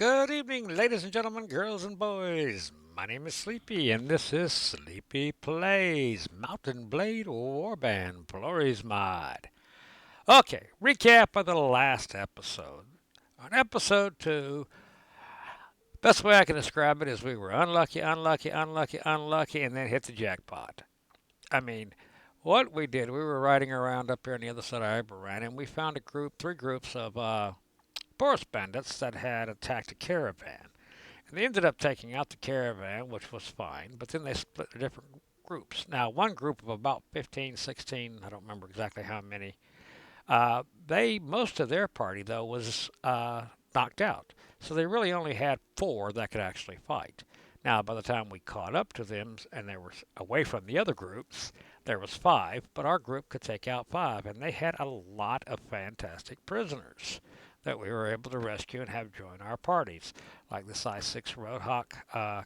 Good evening, ladies and gentlemen, girls and boys. My name is Sleepy, and this is Sleepy Plays Mountain Blade Warband Flories mod. Okay, recap of the last episode. On episode 2, best way I can describe it is we were unlucky, and then hit the jackpot. I mean, what we did, we were riding around up here on the other side of Iberan, and we found three groups of forest bandits that had attacked a caravan. And they ended up taking out the caravan, which was fine, but then they split into different groups. Now, one group of about 15, 16, I don't remember exactly how many, most of their party, though, was knocked out. So they really only had four that could actually fight. Now, by the time we caught up to them and they were away from the other groups, there was five, but our group could take out five, and they had a lot of fantastic prisoners that we were able to rescue and have join our parties, like the Psi-6 Roadhawk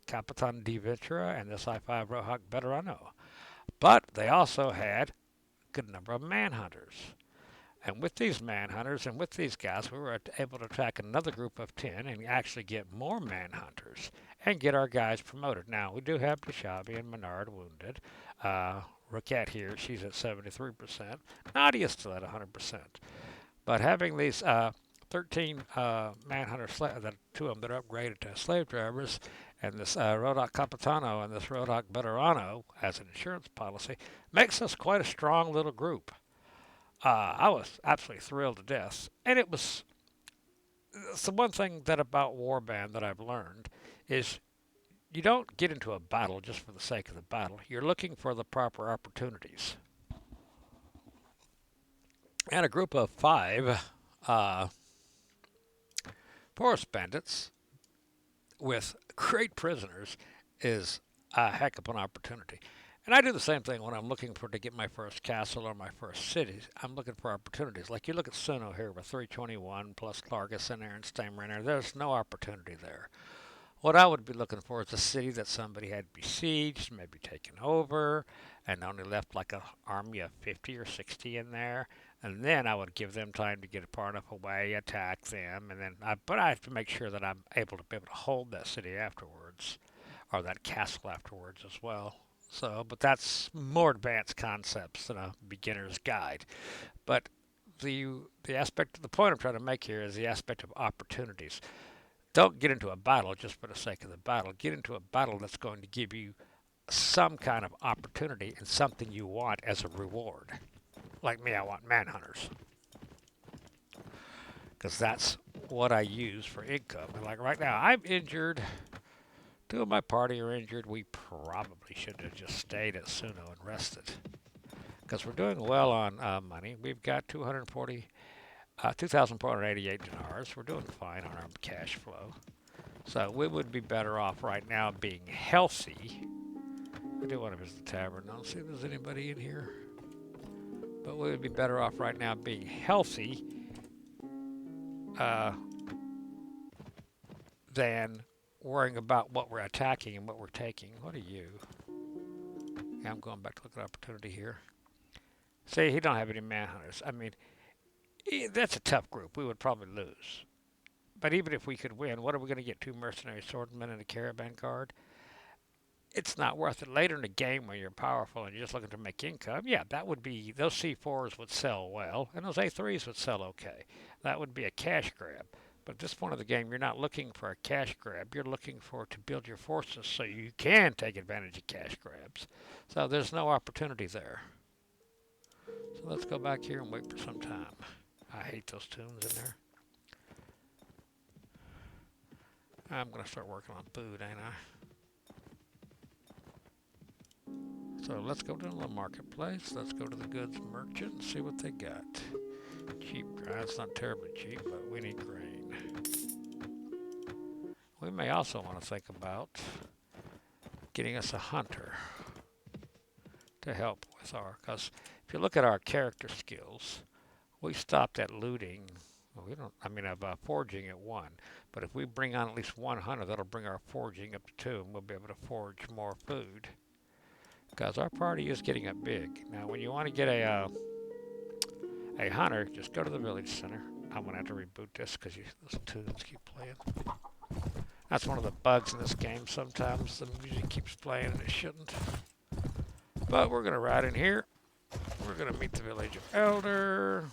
Capitan di Ventura and the Psi-5 Roadhawk Veterano. But they also had a good number of manhunters. And with these manhunters and with these guys, we were able to attack another group of 10 and actually get more manhunters and get our guys promoted. Now, we do have Deshabi and Menard wounded. Raquette here, she's at 73%. Nadia's still at 100%. But having these 13 manhunter the two of them that are upgraded to slave drivers, and this Rodoc Capitano and this Rodoc Veterano as an insurance policy, makes us quite a strong little group. I was absolutely thrilled to death, and it's the one thing that about Warband that I've learned is you don't get into a battle just for the sake of the battle. You're looking for the proper opportunities. And a group of five forest bandits with great prisoners is a heck of an opportunity. And I do the same thing when I'm looking for to get my first castle or my first cities. I'm looking for opportunities. Like you look at Suno here with 321 plus Clargus in there and Stammer in there. There's no opportunity there. What I would be looking for is a city that somebody had besieged, maybe taken over, and only left like an army of 50 or 60 in there. And then I would give them time to get far enough away, attack them, and then but I have to make sure that I'm able to be able to hold that city afterwards, or that castle afterwards as well. So, but that's more advanced concepts than a beginner's guide. But the the point I'm trying to make here is the aspect of opportunities. Don't get into a battle just for the sake of the battle. Get into a battle that's going to give you some kind of opportunity and something you want as a reward. Like me, I want manhunters because that's what I use for income. And like right now, I'm injured. Two of my party are injured. We probably should have just stayed at Suno and rested because we're doing well on money. We've got 2,488 dinars. We're doing fine on our cash flow. So we would be better off right now being healthy. I do want to visit the tavern. I don't see if there's anybody in here. But we would be better off right now being healthy uh, than worrying about what we're attacking and what we're taking. What are you? Yeah, I'm going back to look at opportunity here. See, he don't have any manhunters. I mean, that's a tough group. We would probably lose. But even if we could win, what are we going to get? Two mercenary swordmen and a caravan guard? It's not worth it. Later in the game when you're powerful and you're just looking to make income, yeah, that would be, those C4s would sell well, and those A3s would sell okay. That would be a cash grab. But at this point of the game, you're not looking for a cash grab. You're looking for to build your forces so you can take advantage of cash grabs. So there's no opportunity there. So let's go back here and wait for some time. I hate those tunes in there. I'm going to start working on food, ain't I? So let's go to the marketplace. Let's go to the goods merchant and see what they got. Cheap grain. It's not terribly cheap, but we need grain. We may also want to think about getting us a hunter to help with because if you look at our character skills, we stopped at looting. Well, we don't. I mean, of foraging at 1. But if we bring on at least one hunter, that'll bring our foraging up to 2, and we'll be able to forage more food. Because our party is getting up big. Now, when you want to get a hunter, just go to the village center. I'm going to have to reboot this because those tunes keep playing. That's one of the bugs in this game. Sometimes the music keeps playing and it shouldn't. But we're going to ride in here. We're going to meet the village elder.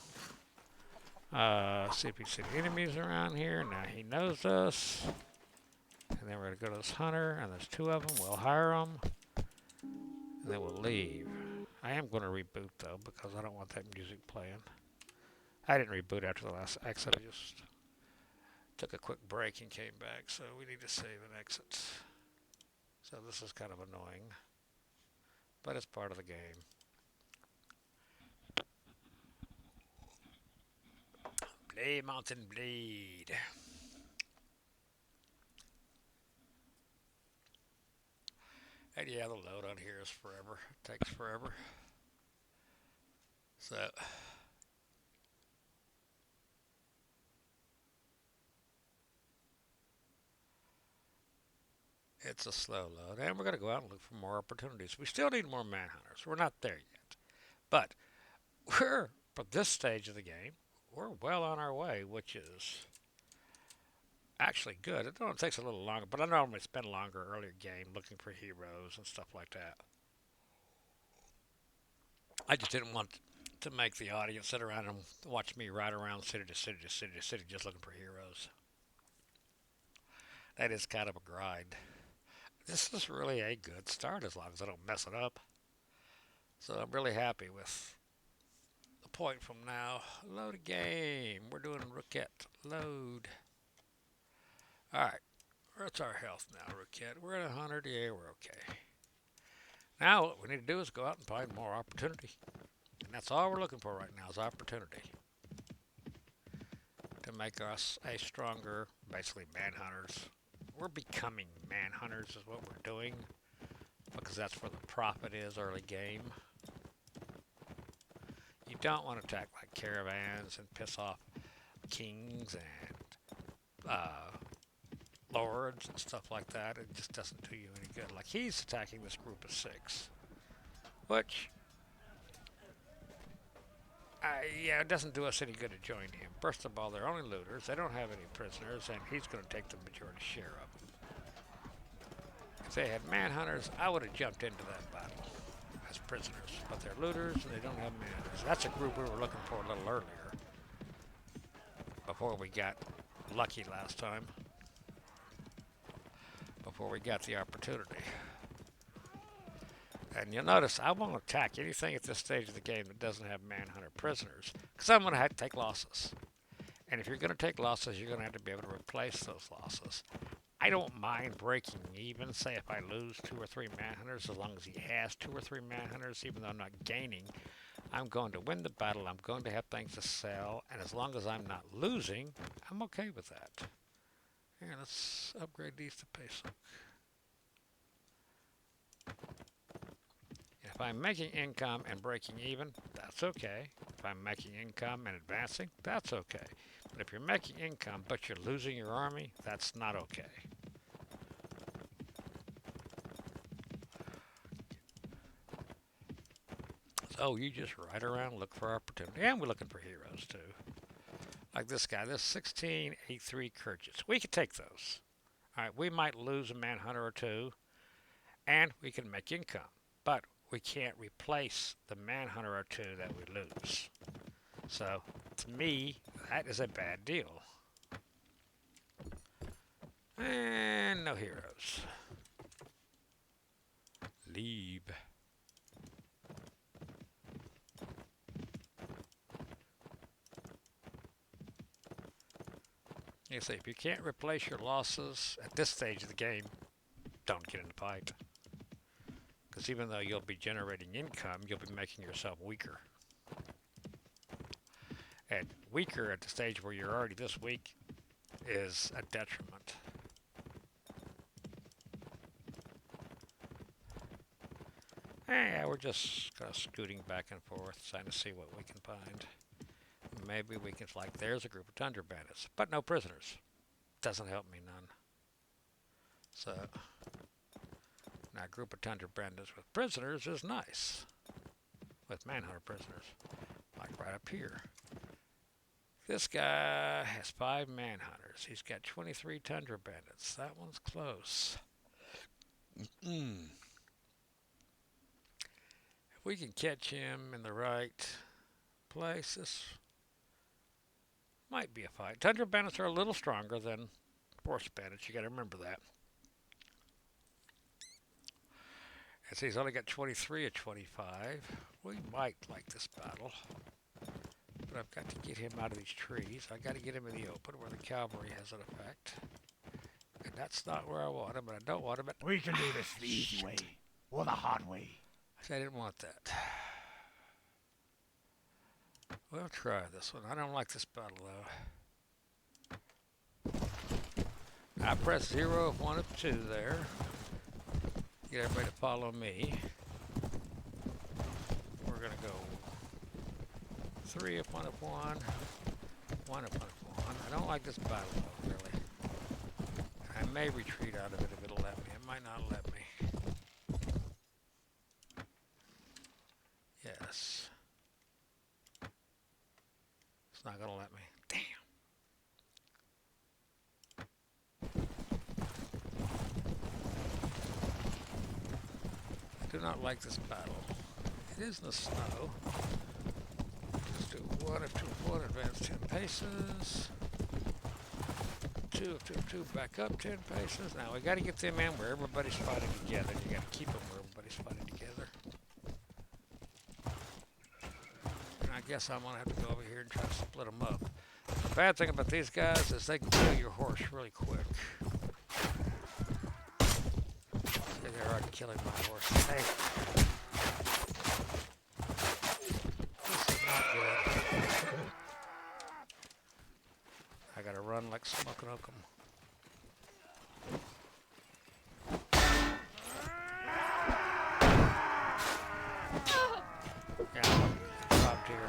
See if we see any enemies around here. Now he knows us. And then we're going to go to this hunter, and there's two of them. We'll hire them, and then we'll leave. I am going to reboot, though, because I don't want that music playing. I didn't reboot after the last exit. I just took a quick break and came back, so we need to save and exit. So this is kind of annoying, but it's part of the game. Blade Mountain Blade. And yeah, the load on here is forever. It takes forever. So it's a slow load, and we're going to go out and look for more opportunities. We still need more manhunters. We're not there yet. But we're, for this stage of the game, we're well on our way, which is actually good. It only takes a little longer, but I normally spend longer earlier game looking for heroes and stuff like that. I just didn't want to make the audience sit around and watch me ride around city to city to city to city just looking for heroes. That is kind of a grind. This is really a good start as long as I don't mess it up. So I'm really happy with the point from now. Load a game. We're doing Rookette. Load. Alright. What's our health now, Rookette? We're at 100. Yeah, we're okay. Now what we need to do is go out and find more opportunity. And that's all we're looking for right now is opportunity. To make us a stronger, basically manhunters. We're becoming manhunters is what we're doing. Because that's where the profit is early game. You don't want to attack like caravans and piss off kings and lords and stuff like that. It just doesn't do you any good. Like he's attacking this group of 6. Which, yeah, it doesn't do us any good to join him. First of all, they're only looters. They don't have any prisoners, and he's going to take the majority share of them. If they had manhunters, I would have jumped into that battle as prisoners. But they're looters, and they don't have manhunters. That's a group we were looking for a little earlier. Before we got lucky last time. Before we got the opportunity. And you'll notice I won't attack anything at this stage of the game that doesn't have manhunter prisoners, because I'm going to have to take losses. And if you're going to take losses, you're going to have to be able to replace those losses. I don't mind breaking even, say if I lose 2 or 3 manhunters, as long as he has 2 or 3 manhunters, even though I'm not gaining, I'm going to win the battle, I'm going to have things to sell, and as long as I'm not losing, I'm okay with that. Here, let's upgrade these to peso. If I'm making income and breaking even, that's okay. If I'm making income and advancing, that's okay. But if you're making income but you're losing your army, that's not okay. So you just ride around, look for opportunity. And we're looking for heroes too. Like this guy, this 1683 Kurgis. We could take those. Alright, we might lose a manhunter or 2, and we can make income. But we can't replace the manhunter or 2 that we lose. So, to me, that is a bad deal. And no heroes. Leave. You see, if you can't replace your losses at this stage of the game, don't get in the fight. Because even though you'll be generating income, you'll be making yourself weaker. And weaker at the stage where you're already this weak is a detriment. Yeah, we're just kind of scooting back and forth, trying to see what we can find. Maybe we can, like, there's a group of tundra bandits, but no prisoners. Doesn't help me none. So, now a group of tundra bandits with prisoners is nice. With manhunter prisoners, like right up here. This guy has 5 manhunters. He's got 23 tundra bandits. That one's close. If we can catch him in the right place, this might be a fight. Tundra bandits are a little stronger than forest bandits. You got to remember that. And so he's only got 23 of 25. We might like this battle. But I've got to get him out of these trees. I've got to get him in the open where the cavalry has an effect. And that's not where I want him, but I don't want him at... We can do this the easy way, or the hard way. I didn't want that. We'll try this one. I don't like this battle, though. I press 0 of 1 of 2 there. Get everybody to follow me. We're going to go 3 of 1 of 1. 1 of 1 of 1. I don't like this battle, though, really. I may retreat out of it if it'll let me. It might not let me. Yes. It's not going to let me. Damn. I do not like this battle. It is in the snow. Let's do 1 of 2 of 1, advance 10 paces. 2 of 2 of 2, back up 10 paces. Now we got to get them in where everybody's fighting together. You got to keep them where everybody's fighting together. And I guess I'm going to have to go over here and try to split them up. The bad thing about these guys is they can kill your horse really quick. See, they're already killing my horse. Hey. This is not good. I gotta run like smoking oakum. Yeah, I'm dropped here.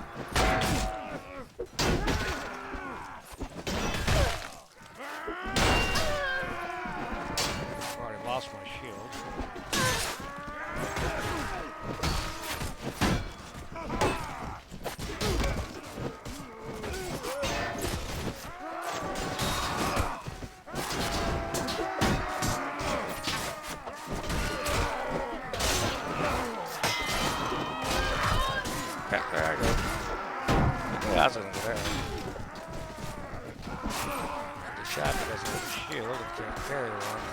I've already lost my shield. There I go. That's gonna get there. The shot doesn't have a shield and can't carry one.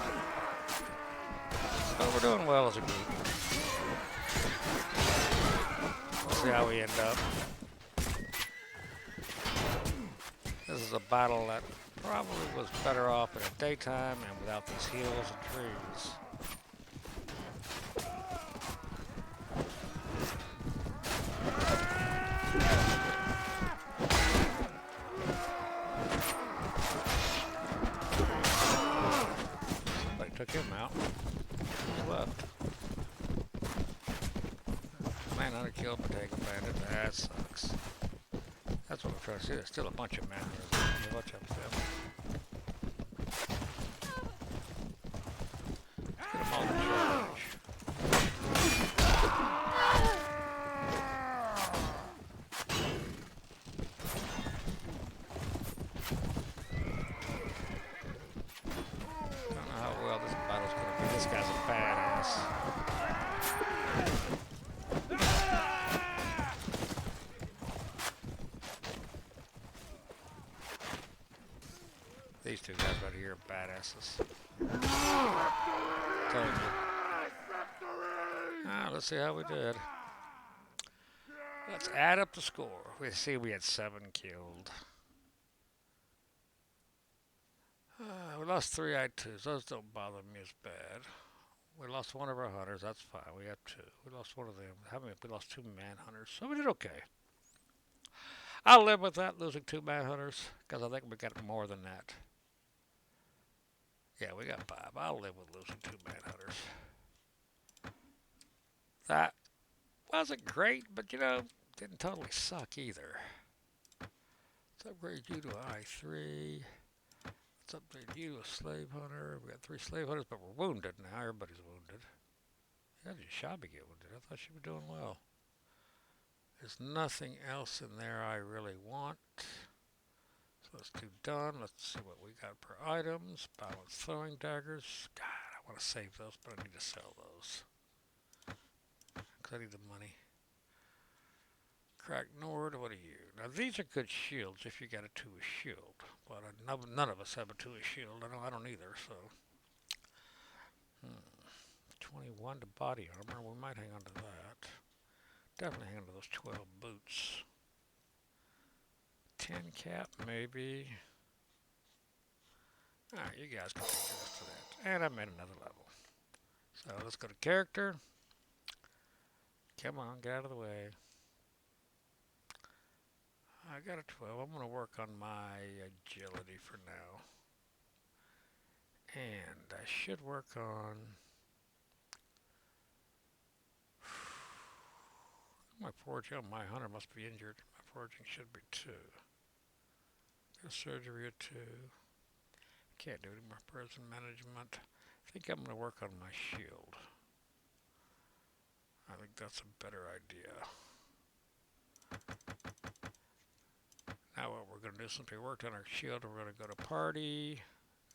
So we're doing well as a group. We'll see how we end up. This is a battle that probably was better off in the daytime and without these hills and trees. Somebody took him out. He left. Manhunter killed Potato Bandit. That sucks. That's what I'm trying to see. There's still a bunch of manhunters. There's a bunch of them. Let's get them all in charge. Don't know how well this battle's going to be. This guy's a badass. These two guys right here are badasses. Told you. Ah, let's see how we did. Let's add up the score. We see we had 7 killed. We lost 3 I2s. Those don't bother me as bad. We lost 1 of our hunters. That's fine. We got 2. We lost 1 of them. How many? We lost 2 manhunters. So we did okay. I'll live with that, losing 2 manhunters, because I think we got more than that. Yeah, we got 5. I'll live with losing 2 manhunters. That wasn't great, but you know, didn't totally suck either. Let's upgrade you to I3. Let's upgrade you to a slave hunter. We got 3 slave hunters, but we're wounded now. Everybody's wounded. How did Shabby get wounded? I thought she was doing well. There's nothing else in there I really want. Let's do done. Let's see what we got per items. Balanced throwing daggers. God, I want to save those, but I need to sell those. Because I need the money. Crack Nord, what are you? Now these are good shields if you got a 2 shield. But none of us have a 2 shield. I know I don't either, so. 21 to body armor. We might hang on to that. Definitely hang on to those 12 boots. 10 cap, maybe. Alright, you guys can take the rest of that. And I made another level. So let's go to character. Come on, get out of the way. I got a 12. I'm going to work on my agility for now. And I should work on my foraging. Oh, my hunter must be injured. My foraging should be 2. Got surgery at 2. Can't do it anymore. Prison management. I think I'm going to work on my shield. I think that's a better idea. Now what we're going to do, since we worked on our shield, we're going to go to party,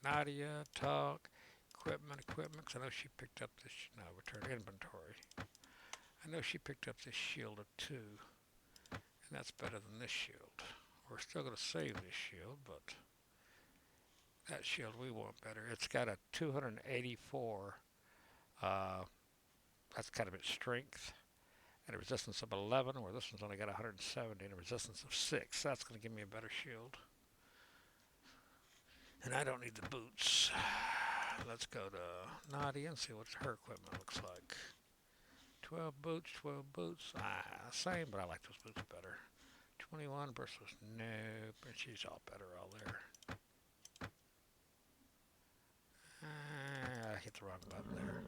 Nadia, talk, equipment, because I know she picked up this, no, return inventory. I know she picked up this shield at 2, and that's better than this shield. We're still going to save this shield, but that shield we want better. It's got a 284, that's kind of its strength, and a resistance of 11, where this one's only got 170 and a resistance of 6. That's going to give me a better shield. And I don't need the boots. Let's go to Nadia and see what her equipment looks like. 12 boots, 12 boots. Same, but I like those boots better. 21 versus nope, and she's all better all there. I hit the wrong button there.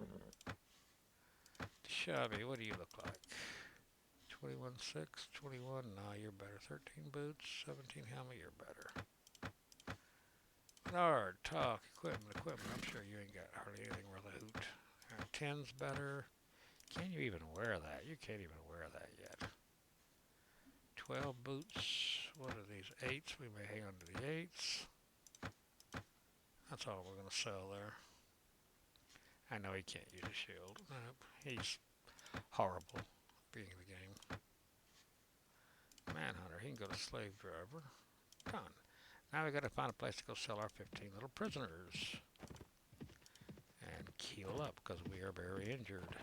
Shabby, what do you look like? 21.6, 21, no, you're better. 13 boots, 17 helmet, you're better. Nard, talk, equipment. I'm sure you ain't got hardly anything worth a hoot. 10's better. Can you even wear that? You can't even wear that yet. 12 boots. What are these? 8s. We may hang on to the 8s. That's all we're going to sell there. I know he can't use a shield. Nope. He's horrible being in the game. Manhunter. He can go to slave driver. Done. Now we got to find a place to go sell our 15 little prisoners. And heal up because we are very injured.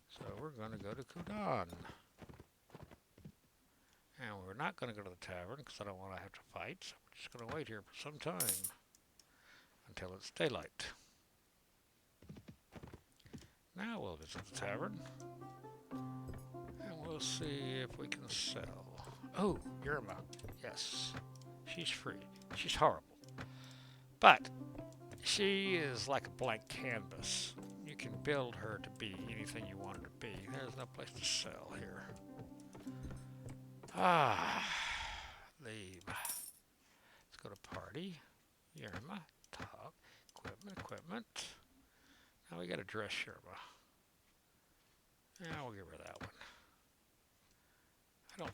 So we're going to go to Kudan. And we're not going to go to the tavern because I don't want to have to fight. So we're just going to wait here for some time until it's daylight. Now we'll visit the tavern. And we'll see if we can sell. Oh, Yerma. Yes. She's free. She's horrible. But she is like a blank canvas. You can build her to be anything you want her to be. There's no place to sell here. Leave. Let's go to party. Yerma. Talk. Equipment. Now we got to dress Yerma. Yeah, we'll give her that one. I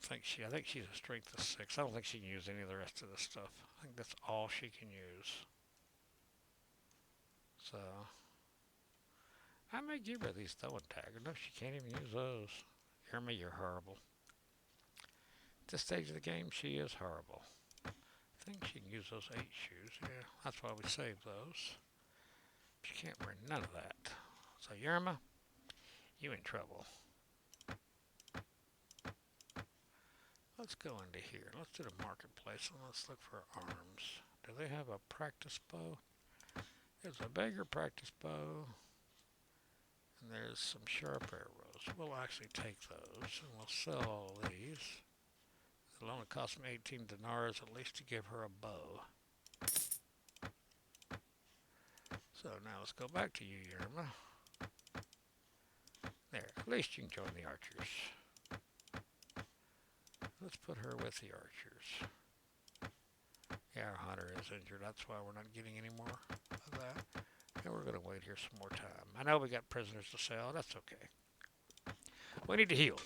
think she's a strength of 6. I don't think she can use any of the rest of this stuff. I think that's all she can use. So, I may give her these throwing daggers. No, she can't even use those. Yerma, you're horrible. At this stage of the game, she is horrible. I think she can use those 8 shoes. Yeah, that's why we saved those. She can't wear none of that. So, Yerma, you in trouble. Let's go into here. Let's do the marketplace and let's look for arms. Do they have a practice bow? There's a beggar practice bow. And there's some sharp arrows. We'll actually take those and we'll sell all these. It'll only cost me 18 dinars at least to give her a bow. So now let's go back to you, Yerma. There, at least you can join the archers. Let's put her with the archers. Yeah, our hunter is injured. That's why we're not getting any more of that. And we're going to wait here some more time. I know we got prisoners to sell. That's okay. We need to heal.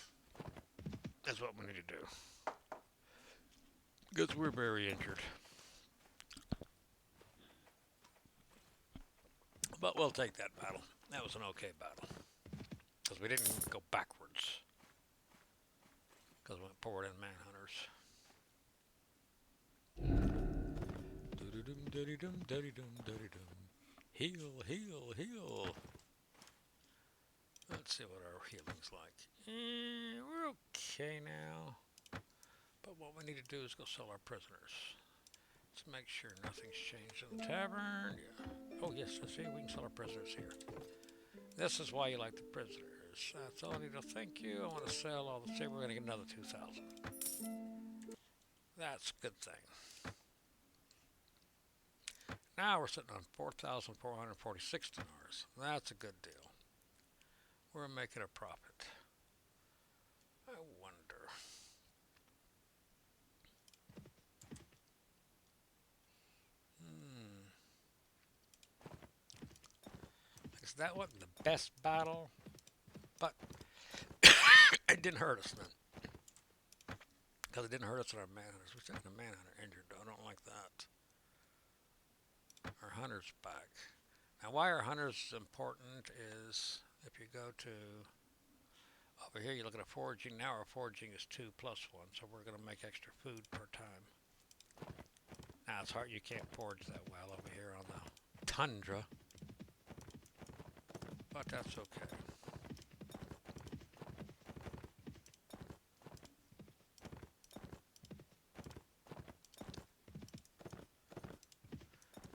That's what we need to do. because we're very injured. But we'll take that battle. That was an okay battle because we didn't go backwards because we went forward in manhunters. Heal, heal, heal. Let's see what our healing's like. We're okay now. But what we need to do is go sell our prisoners. Let's make sure nothing's changed in the tavern. Yeah. Oh, yes, let's see. We can sell our prisoners here. This is why you like the prisoners. That's all I need to thank you. I want to sell all the. Say we're going to get another 2,000. That's a good thing. Now we're sitting on 4,446 dinars. That's a good deal. We're making a profit. I wonder. Is that what the best battle? But it didn't hurt us then. Because it didn't hurt us in our manhunters. We're taking a manhunter injured, though. I don't like that. Our hunter's back. Now, why our hunter's important is if you go to over here, you look at a foraging. Now our foraging is 2 plus 1, so we're going to make extra food per time. Now it's hard. You can't forage that well over here on the tundra, but that's okay.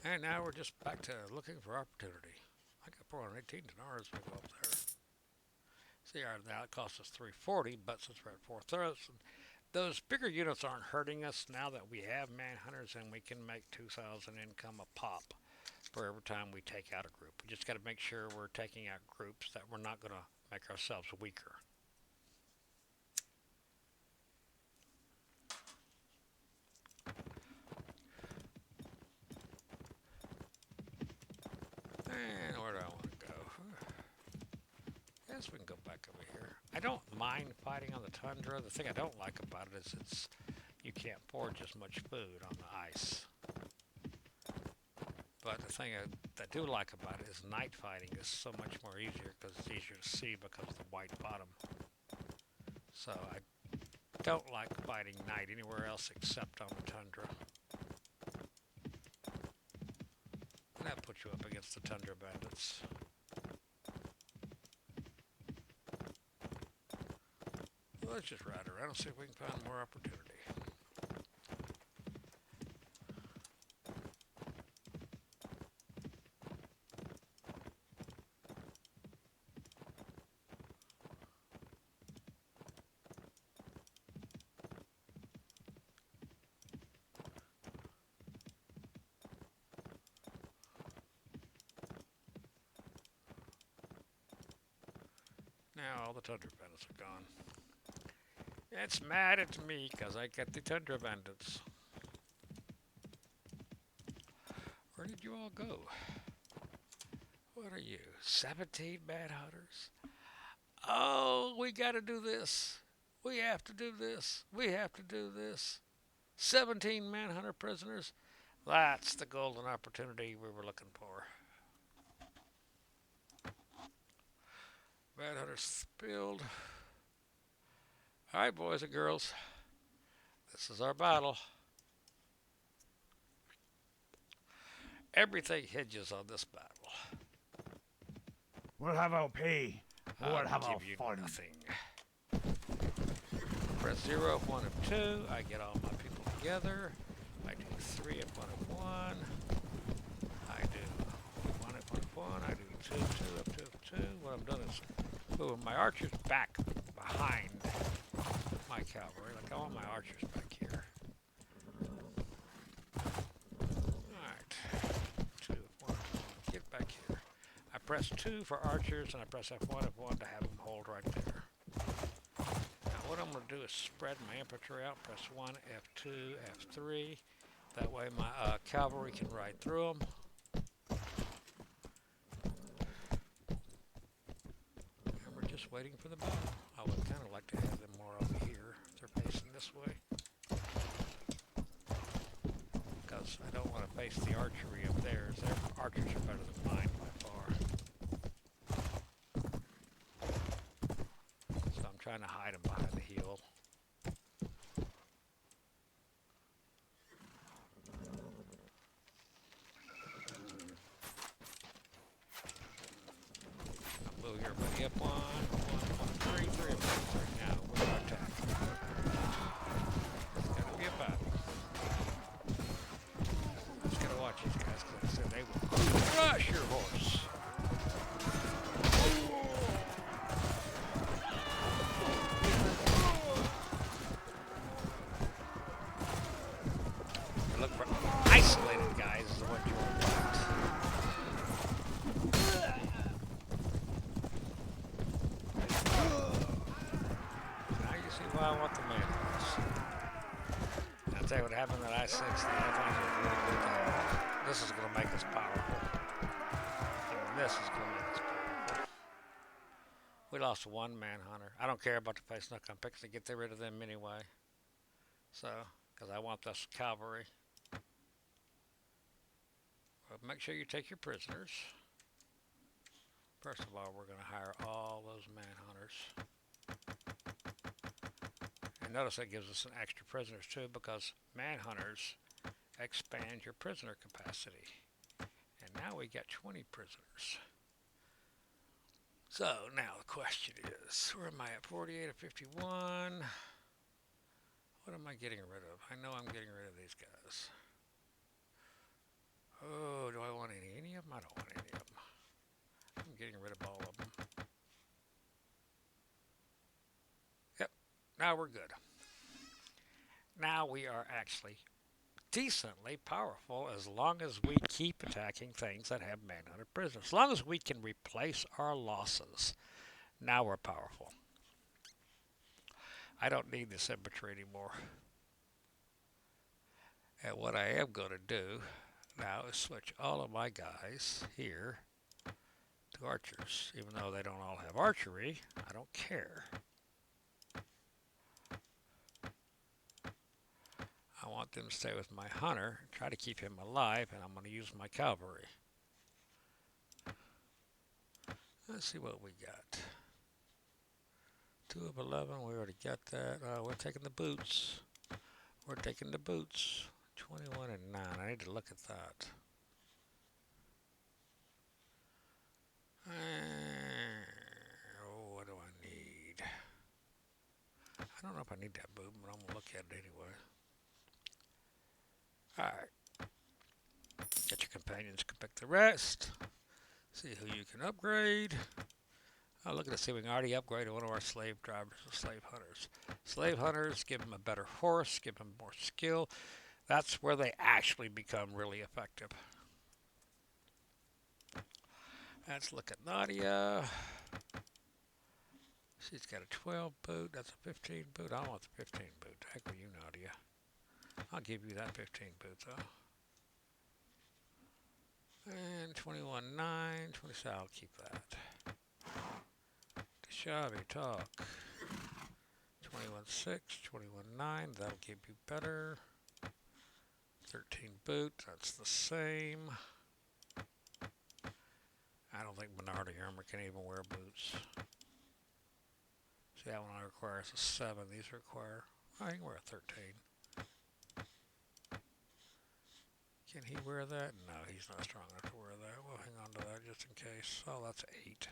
And now we're just back to looking for opportunity. I got 418 dinars. We'll go up there. See, now it costs us 340, but since we're at 4,000, those bigger units aren't hurting us now that we have manhunters and we can make 2,000 income a pop for every time we take out a group. We just got to make sure we're taking out groups that we're not going to make ourselves weaker. And where do I want to go? Yes, we can go back over here. I don't mind fighting on the tundra. The thing I don't like about it is you can't forage as much food on the ice. But the thing I do like about it is night fighting is so much more easier because it's easier to see because of the white bottom. So I don't like fighting night anywhere else except on the tundra. And that puts you up against the tundra bandits. Well, let's just ride around and see if we can find more opportunity. Now all the tundra bandits are gone. It's mad at me because I get the tundra bandits. Where did you all go? What are you, 17 manhunters? Oh, we got to do this. We have to do this. We have to do this. 17 manhunter prisoners. That's the golden opportunity we were looking for. Manhunters spilled. All right, boys and girls. This is our battle. Everything hinges on this battle. We'll have our pay. We'll I'll have our give you fun. nothing. Press 0 if 1 of 2. I get all my people together. I do 3 if 1 of 1. I do 1 if 1 of 1. I do 2, 2 if 2 of 2. What I've done is move my archers back behind my cavalry. Like I want my archers back here. Alright. 2 if 1 of 1. Get back here. I press 2 for archers and I press F1 F1 to have them hold right there. Now what I'm going to do is spread my infantry out. Press 1 F2 F3. That way my cavalry can ride through them. And we're just waiting for the battle. I would kind of like to have them more over here. They're facing this way. because I don't want to face the archery of theirs. Their archers are better than mine by far. So I'm trying to hide them behind the hill. I'll move everybody up one, three of them right now. We're going to attack. It's going to be a battle. I just got to watch these guys because like I said, they will crush your horse. You look for isolated guys is what you want. Now you see why I want the man horse. I'll tell you what happened at I-6. The airplanes were really good to have. This is going to make us powerful. And this is going to make us powerful. We lost one manhunter. I don't care about the face snook. I'm fixing to get rid of them anyway. So, because I want this cavalry. But make sure you take your prisoners. First of all, we're going to hire all those manhunters. And notice that gives us some extra prisoners too, because manhunters expand your prisoner capacity. And now we got 20 prisoners. So now the question is, where am I at? 48 or 51? What am I getting rid of? I know I'm getting rid of these guys. Oh, do I want any of them? I don't want any of them. I'm getting rid of all of them. Yep, now we're good. Now we are actually decently powerful as long as we keep attacking things that have manhunter prisoners. As long as we can replace our losses, now we're powerful. I don't need this infantry anymore. And what I am going to do now is switch all of my guys here to archers. Even though they don't all have archery, I don't care. I want them to stay with my hunter, try to keep him alive, and I'm going to use my cavalry. Let's see what we got. 2 of 11, we already got that. We're taking the boots. We're taking the boots. 21 and 9. I need to look at that. Oh, what do I need? I don't know if I need that boot, but I'm going to look at it anyway. Alright. Get your companions, can pick the rest. See who you can upgrade. Oh, look at this. See, we can already upgrade one of our slave drivers or slave hunters. Slave hunters, give them a better horse, give them more skill. That's where they actually become really effective. Let's look at Nadia. She's got a 12 boot. That's a 15 boot. I want the 15 boot. Heck with you, Nadia. I'll give you that 15 boot, though. And 21.9. 27. I'll keep that. Shabby talk. 21.6. 21.9. That'll give you better. 13 boot. That's the same. I don't think minority armor can even wear boots. See, that one requires a 7. These require, I can wear a 13. Can he wear that? No, he's not strong enough to wear that. We'll hang on to that just in case. Oh, that's 8.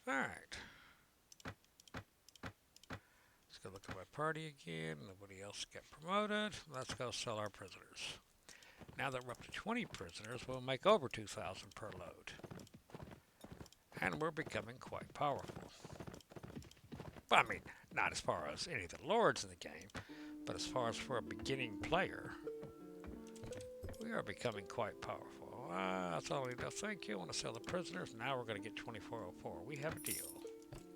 Alright. Let's go look at my party again. Nobody else got promoted. Let's go sell our prisoners. Now that we're up to 20 prisoners, we'll make over 2,000 per load. And we're becoming quite powerful. But I mean, not as far as any of the lords in the game, but as far as for a beginning player, we are becoming quite powerful. That's all we need. Thank you. I want to sell the prisoners. Now we're going to get 2404. We have a deal.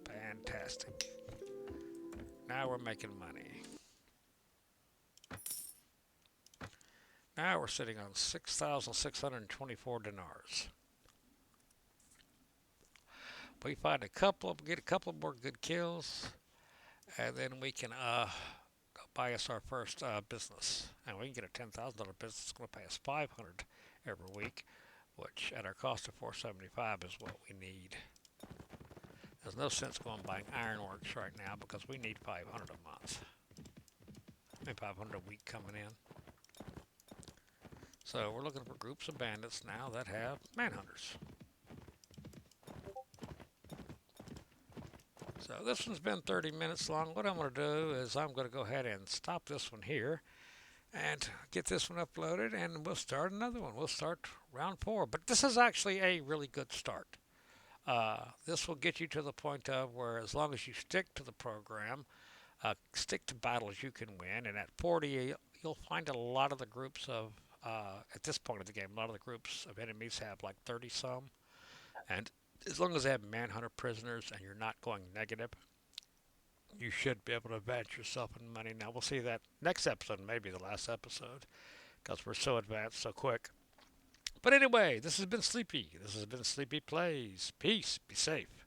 Fantastic. Now we're making money. Now we're sitting on 6,624 dinars. We find get a couple more good kills, and then we can go buy us our first business, and we can get a $10,000 business. It's going to pay us 500 every week, which at our cost of 475 is what we need. There's no sense going buying ironworks right now because we need 500 a month. I mean 500 a week coming in. So we're looking for groups of bandits now that have manhunters. So this one's been 30 minutes long. What I'm going to do is I'm going to go ahead and stop this one here and get this one uploaded, and we'll start another one. We'll start round 4. But this is actually a really good start. This will get you to the point of where, as long as you stick to the program, stick to battles you can win, and at 40 you'll find a lot of the groups of at this point of the game, a lot of the groups of enemies have like 30 some, and as long as they have manhunter prisoners and you're not going negative, you should be able to advance yourself in money. Now we'll see that next episode, maybe the last episode, because we're so advanced so quick. But anyway, this has been Sleepy. This has been Sleepy Plays. Peace. Be safe.